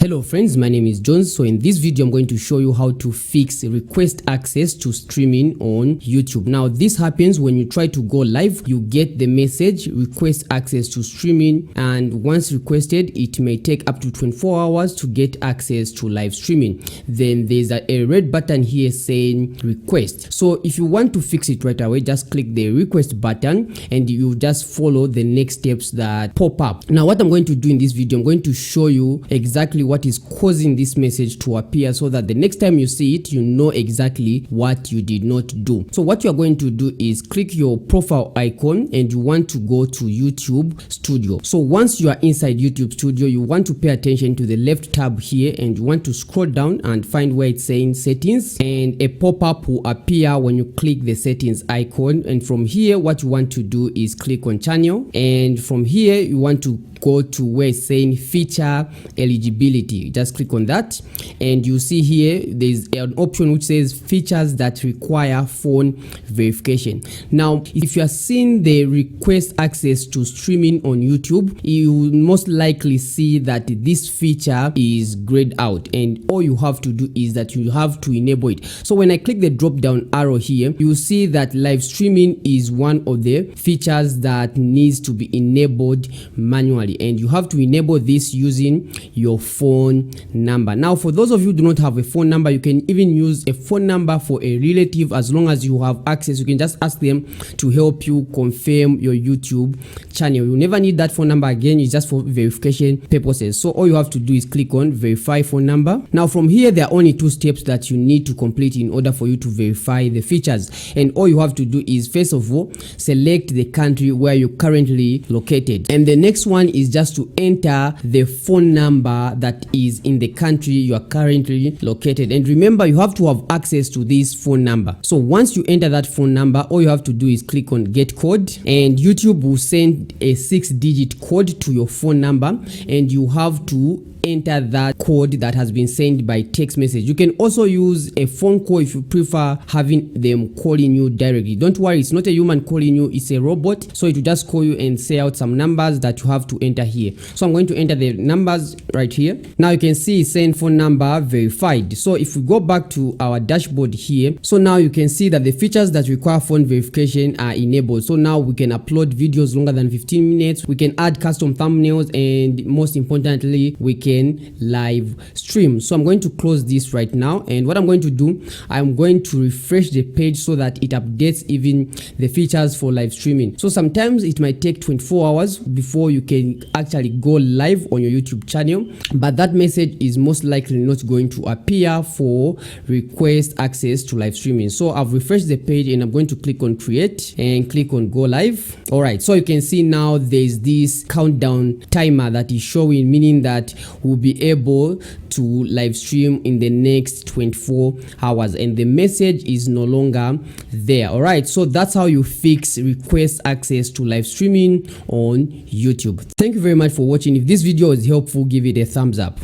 Hello friends, my name is Jones. So in this video I'm going to show you how to fix request access to streaming on YouTube. Now this happens when you try to go live, you get the message request access to streaming, and once requested it may take up to 24 hours to get access to live streaming. Then there's a red button here saying request. So if you want to fix it right away, just click the request button and you just follow the next steps that pop up. Now what I'm going to do in this video, I'm going to show you exactly what is causing this message to appear, so that the next time you see it, you know exactly what you did not do. So what you are going to do is click your profile icon and you want to go to YouTube Studio. So once you are inside YouTube Studio, you want to pay attention to the left tab here and you want to scroll down and find where it's saying settings, and a pop-up will appear when you click the settings icon. And from here what you want to do is click on channel, and from here you want to go to where it's saying feature eligibility. Just click on that and you see here there's an option which says features that require phone verification. Now if you are seeing the request access to streaming on YouTube, you will most likely see that this feature is grayed out, and all you have to do is that you have to enable it. So when I click the drop down arrow here, you will see that live streaming is one of the features that needs to be enabled manually, and you have to enable this using your phone number. Now for those of you who do not have a phone number, you can even use a phone number for a relative. As long as you have access, you can just ask them to help you confirm your YouTube channel. You never need that phone number again, it's just for verification purposes. So all you have to do is click on verify phone number. Now from here there are only two steps that you need to complete in order for you to verify the features, and all you have to do is first of all select the country where you're currently located, and the next one is just to enter the phone number that is in the country you are currently located. And remember, you have to have access to this phone number. So once you enter that phone number, all you have to do is click on get code, and YouTube will send a 6-digit code to your phone number, and you have to enter that code that has been sent by text message. You can also use a phone call if you prefer having them calling you directly. Don't worry, it's not a human calling you, it's a robot, so it will just call you and say out some numbers that you have to enter here. So I'm going to enter the numbers right here. Now you can see it's saying phone number verified. So if we go back to our dashboard here, so now you can see that the features that require phone verification are enabled. So now we can upload videos longer than 15 minutes, we can add custom thumbnails, and most importantly we can live stream. So I'm going to close this right now, and what I'm going to do, I'm going to refresh the page so that it updates even the features for live streaming. So sometimes it might take 24 hours before you can actually go live on your YouTube channel, but that message is most likely not going to appear for request access to live streaming. So I've refreshed the page and I'm going to click on create and click on go live. All right, so you can see now there's this countdown timer that is showing, meaning that we'll be able to live stream in the next 24 hours, and the message is no longer there. All right, so that's how you fix request access to live streaming on YouTube. Thank you very much for watching. If this video was helpful, give it a thumbs up.